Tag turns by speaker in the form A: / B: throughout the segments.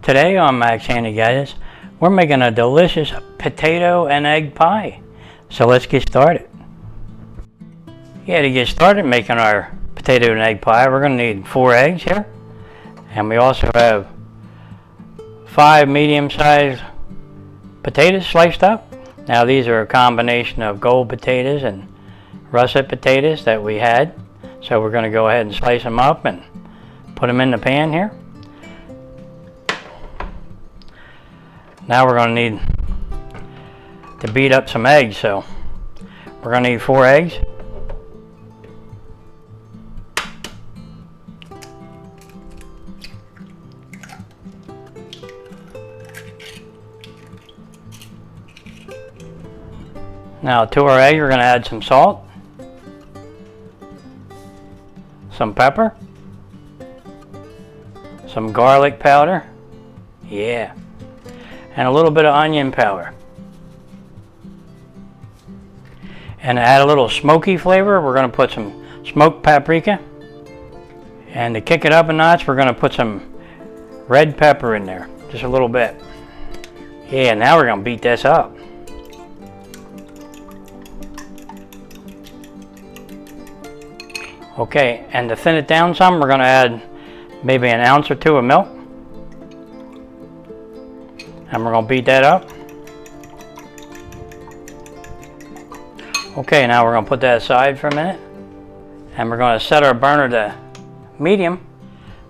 A: Today on Max Handy Gadgets, we're making a delicious potato and egg pie. So let's get started. Yeah, to get started making our potato and egg pie, we're going to need 4 eggs here. And we also have 5 medium-sized potatoes sliced up. Now these are a combination of gold potatoes and russet potatoes that we had. So we're going to go ahead and slice them up and put them in the pan here. Now we're going to need to beat up some eggs, so we're going to need 4 eggs. Now to our eggs we're going to add some salt, some pepper, some garlic powder, yeah, and a little bit of onion powder. And to add a little smoky flavor, we're going to put some smoked paprika. And to kick it up a notch, we're going to put some red pepper in there, just a little bit. Yeah, now we're going to beat this up. Okay, and to thin it down some, we're going to add maybe an ounce or 2 of milk. And we're going to beat that up. Okay, now we're going to put that aside for a minute. And we're going to set our burner to medium.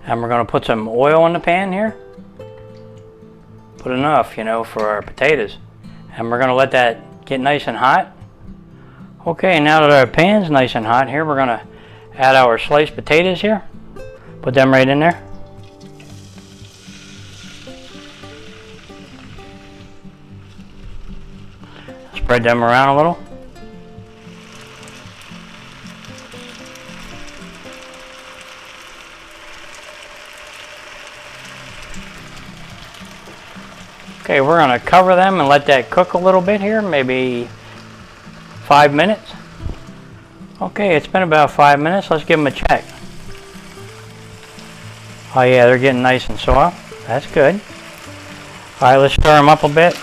A: And we're going to put some oil in the pan here. Put enough, for our potatoes. And we're going to let that get nice and hot. Okay, now that our pan's nice and hot here, we're going to add our sliced potatoes here. Put them right in there. Spread them around a little. Okay, we're going to cover them and let that cook a little bit here, maybe 5 minutes. Okay, it's been about 5 minutes. Let's give them a check. Oh yeah, they're getting nice and soft. That's good. All right, let's stir them up a bit.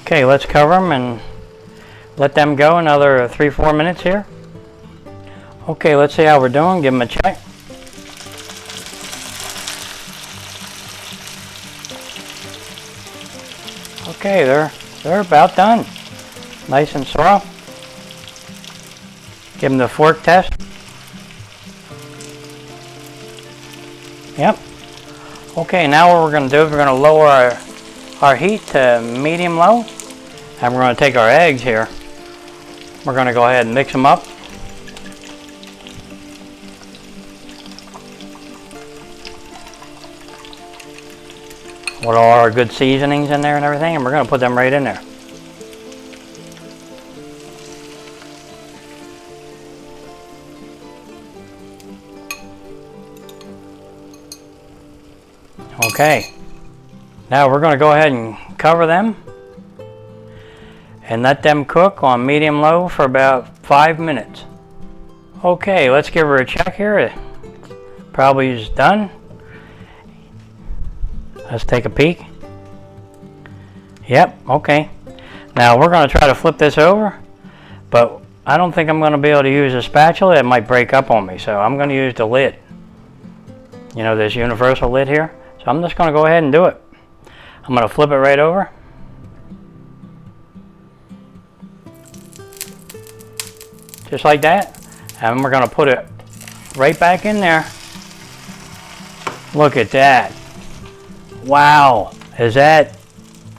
A: Okay, let's cover them and let them go another 3-4 minutes here. Okay, let's see how we're doing. Give them a check. Okay, they're about done. Nice and soft. Give them the fork test. Yep. Okay, now what we're going to do is we're going to lower our heat to medium low. And we're going to take our eggs here. We're going to go ahead and mix them up. With all our good seasonings in there and everything, and we're going to put them right in there. Okay. Now we're going to go ahead and cover them and let them cook on medium low for about 5 minutes. Okay, let's give her a check here. It probably is done. Let's take a peek. Yep, okay. Now we're going to try to flip this over, but I don't think I'm going to be able to use a spatula. It might break up on me, so I'm going to use the lid. This universal lid here. So I'm just going to go ahead and do it. I'm going to flip it right over. Just like that. And we're going to put it right back in there. Look at that. Wow. Is that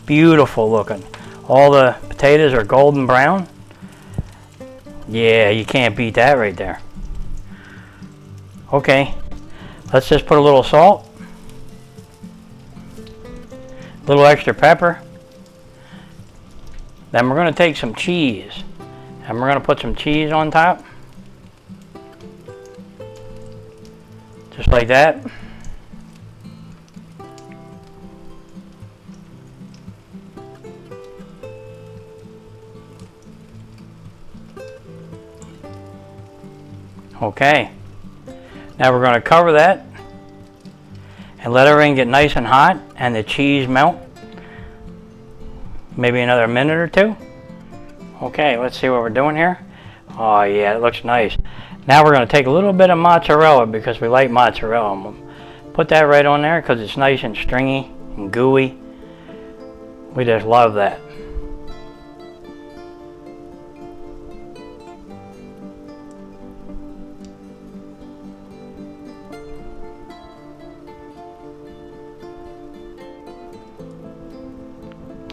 A: beautiful looking? All the potatoes are golden brown. Yeah, you can't beat that right there. Okay. Let's just put a little salt. A little extra pepper. Then we're going to take some cheese, and we're going to put some cheese on top. Just like that. Okay. Now we're going to cover that and let everything get nice and hot and the cheese melt. Maybe another minute or two. Okay, let's see what we're doing here. Oh yeah, it looks nice. Now we're going to take a little bit of mozzarella because we like mozzarella. I'm going to put that right on there because it's nice and stringy and gooey. We just love that.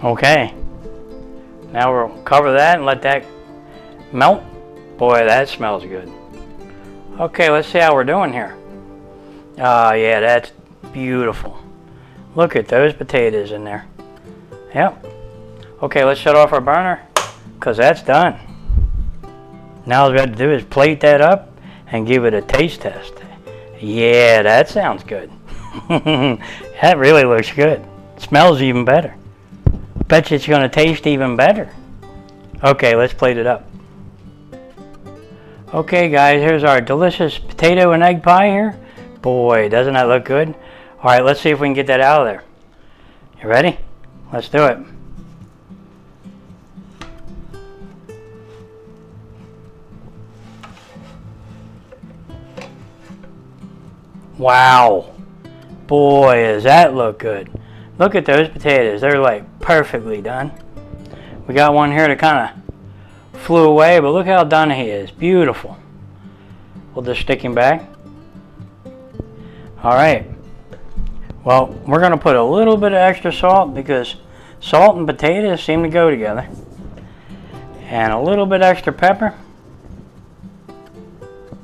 A: Okay, now we'll cover that and let that melt. Boy, that smells good. Okay, let's see how we're doing here. Oh yeah, that's beautiful. Look at those potatoes in there. Yep. Okay, let's shut off our burner because that's done. Now all we have to do is plate that up and give it a taste test. Yeah, that sounds good. That really looks good. Smells even better. Bet you it's going to taste even better. Okay, let's plate it up. Okay guys, here's our delicious potato and egg pie here. Boy, doesn't that look good? Alright, let's see if we can get that out of there. You ready? Let's do it. Wow. Boy, does that look good. Look at those potatoes. They're like perfectly done. We got one here that kind of flew away, but look how done he is. Beautiful. We'll just stick him back. Alright. Well, we're going to put a little bit of extra salt because salt and potatoes seem to go together. And a little bit extra pepper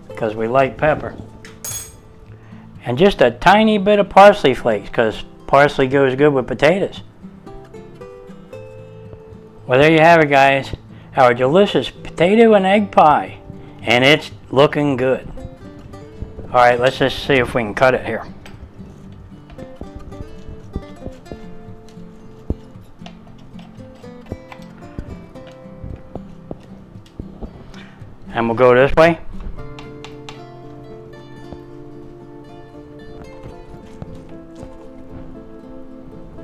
A: because we like pepper. And just a tiny bit of parsley flakes because parsley goes good with potatoes. Well, there you have it, guys. Our delicious potato and egg pie. And it's looking good. Alright, let's just see if we can cut it here. And we'll go this way.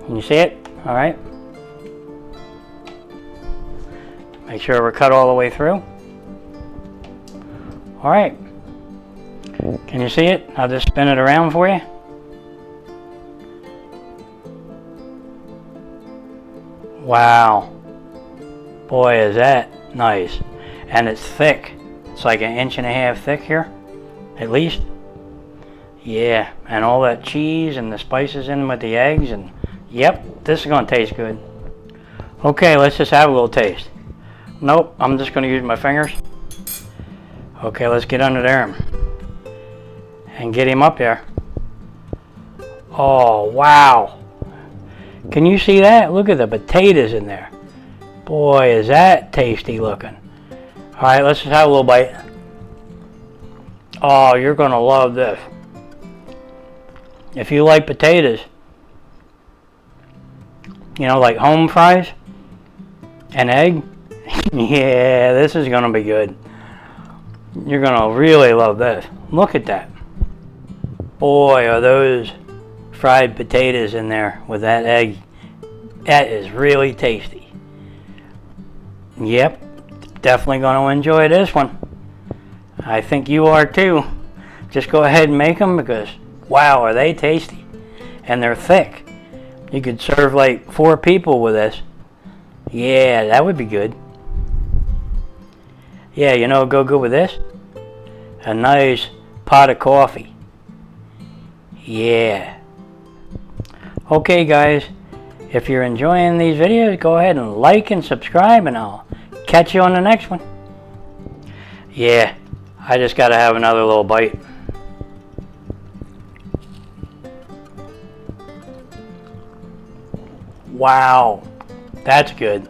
A: Can you see it? Alright. Make sure we're cut all the way through. Alright. Can you see it? I'll just spin it around for you. Wow. Boy, is that nice. And it's thick. It's like 1.5 inches thick here, at least. Yeah, and all that cheese and the spices in with the eggs, and yep, this is going to taste good. Okay, let's just have a little taste. Nope, I'm just going to use my fingers. Okay, let's get under there and get him up there. Oh, wow. Can you see that? Look at the potatoes in there. Boy, is that tasty looking. Alright, let's just have a little bite. Oh, you're going to love this. If you like potatoes, you know, like home fries and egg, yeah, this is going to be good. You're going to really love this. Look at that. Boy, are those fried potatoes in there with that egg. That is really tasty. Yep. Definitely going to enjoy this one. I think you are too. Just go ahead and make them because, wow, are they tasty. And they're thick. You could serve like 4 people with this. Yeah, that would be good. Yeah, you know, go good with this? A nice pot of coffee. Yeah. Okay, guys. If you're enjoying these videos, go ahead and like and subscribe, and I'll catch you on the next one. Yeah, I just got to have another little bite. Wow, that's good.